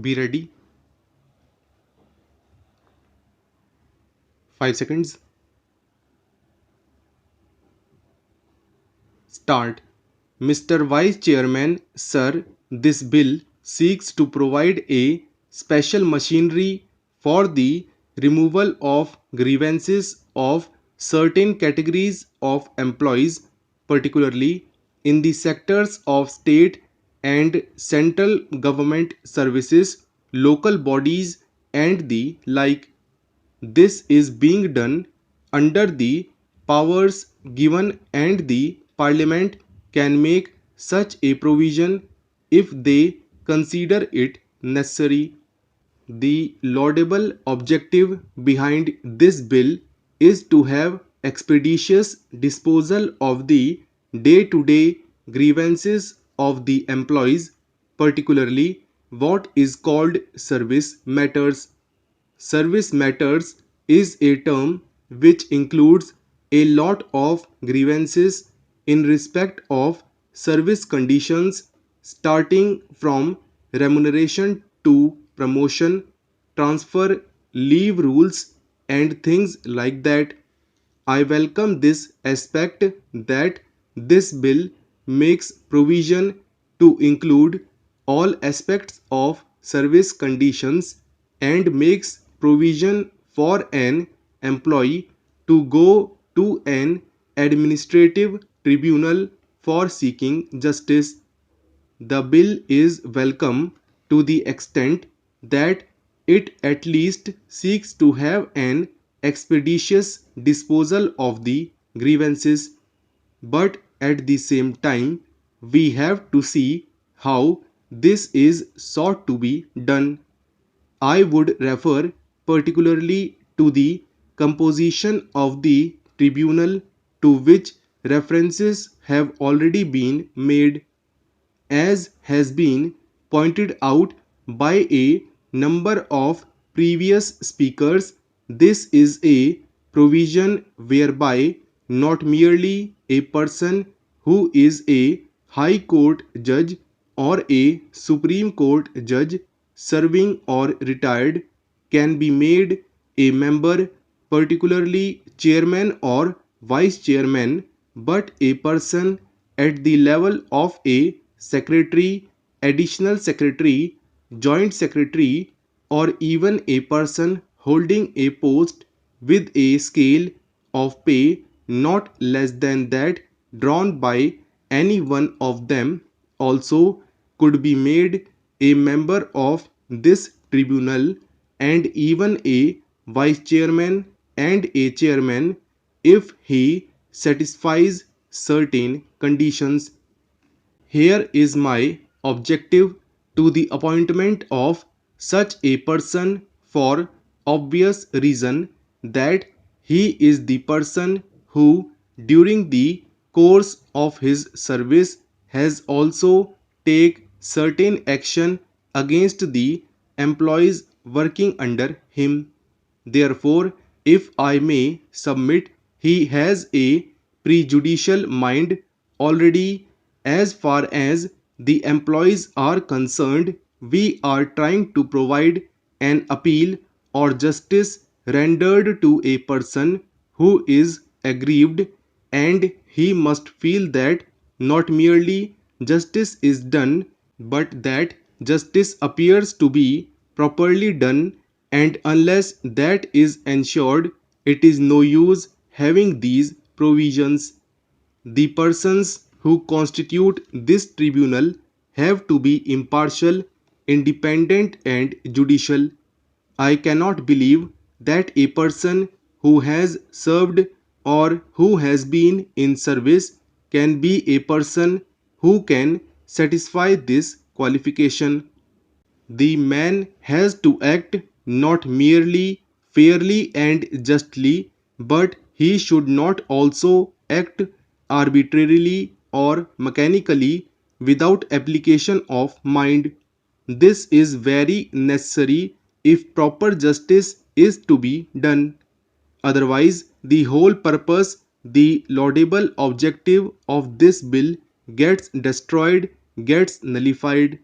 Be ready. 5 seconds. Start. Mr. Vice Chairman, sir, this bill seeks to provide a special machinery for the removal of grievances of certain categories of employees, particularly in the sectors of state and central government services, local bodies, and the like. This is being done under the powers given, and the Parliament can make such a provision if they consider it necessary. The laudable objective behind this bill is to have expeditious disposal of the day-to-day grievances of the employees, particularly what is called service matters. Service matters is a term which includes a lot of grievances in respect of service conditions, starting from remuneration to promotion, transfer, leave rules, and things like that. I welcome this aspect that this bill makes provision to include all aspects of service conditions and makes provision for an employee to go to an administrative tribunal for seeking justice. The bill is welcome to the extent that it at least seeks to have an expeditious disposal of the grievances, but at the same time, we have to see how this is sought to be done. I would refer particularly to the composition of the tribunal, to which references have already been made. As has been pointed out by a number of previous speakers, this is a provision whereby not merely a person who is a High Court judge or a Supreme Court judge serving or retired can be made a member, particularly chairman or vice chairman, but a person at the level of a secretary, additional secretary, joint secretary, or even a person holding a post with a scale of pay not less than that drawn by any one of them also could be made a member of this tribunal, and even a vice chairman and a chairman if he satisfies certain conditions. Here is my objective to the appointment of such a person for obvious reason that he is the person who during the course of his service has also take certain action against the employees working under him. Therefore, if I may submit, he has a prejudicial mind already. As far as the employees are concerned, we are trying to provide an appeal or justice rendered to a person who is aggrieved, and he must feel that not merely justice is done, but that justice appears to be properly done, and unless that is ensured, it is no use having these provisions. The persons who constitute this tribunal have to be impartial, independent, and judicial. I cannot believe that a person who has served or who has been in service can be a person who can satisfy this qualification. The man has to act not merely fairly and justly, but he should not also act arbitrarily or mechanically without application of mind. This is very necessary if proper justice is to be done. Otherwise, the whole purpose, the laudable objective of this bill gets destroyed, gets nullified.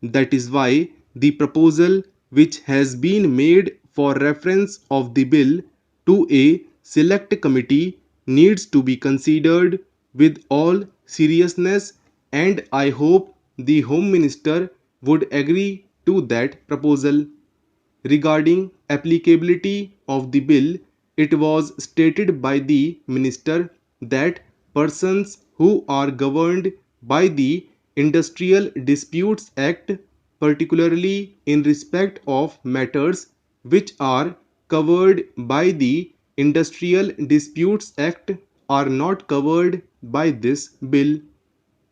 That is why the proposal which has been made for reference of the bill to a select committee needs to be considered with all seriousness, and I hope the Home Minister would agree to that proposal. Regarding applicability of the bill, it was stated by the minister that persons who are governed by the Industrial Disputes Act, particularly in respect of matters which are covered by the Industrial Disputes Act, are not covered by this bill.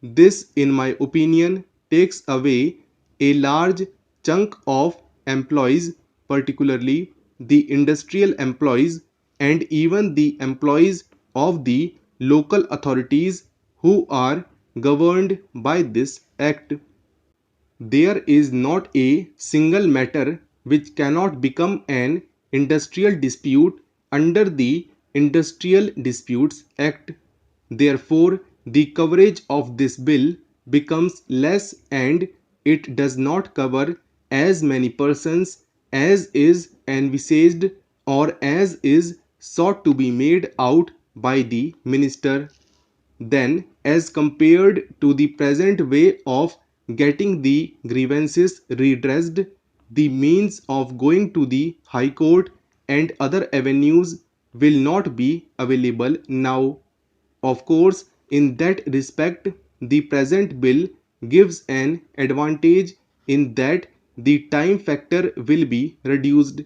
This, in my opinion, takes away a large chunk of employees, particularly the industrial employees and even the employees of the local authorities who are governed by this act. There is not a single matter which cannot become an industrial dispute under the Industrial Disputes Act. Therefore, the coverage of this bill becomes less and it does not cover as many persons as is envisaged or as is sought to be made out by the minister. Then, as compared to the present way of getting the grievances redressed, the means of going to the High Court and other avenues will not be available now. Of course, in that respect, the present bill gives an advantage in that the time factor will be reduced.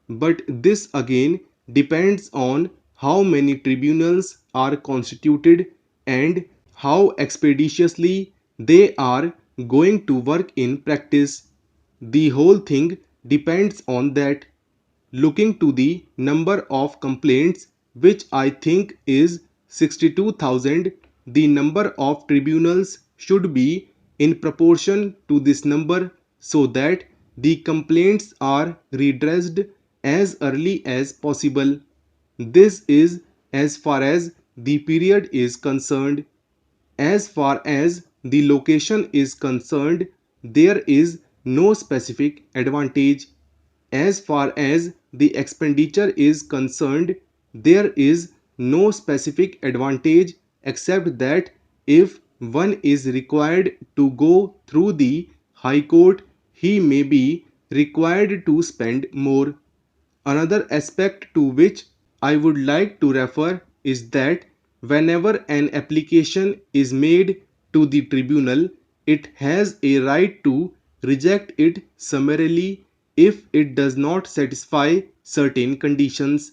But this again depends on how many tribunals are constituted and how expeditiously they are going to work in practice. The whole thing depends on that. Looking to the number of complaints, which I think is 62,000, the number of tribunals should be in proportion to this number so that the complaints are redressed as early as possible. This is as far as the period is concerned. As far as the location is concerned, there is no specific advantage. As far as the expenditure is concerned, there is no specific advantage except that if one is required to go through the High Court, he may be required to spend more. Another aspect to which I would like to refer is that whenever an application is made to the tribunal, it has a right to reject it summarily if it does not satisfy certain conditions.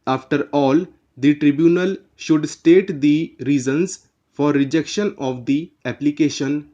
After all, the tribunal should state the reasons for rejection of the application.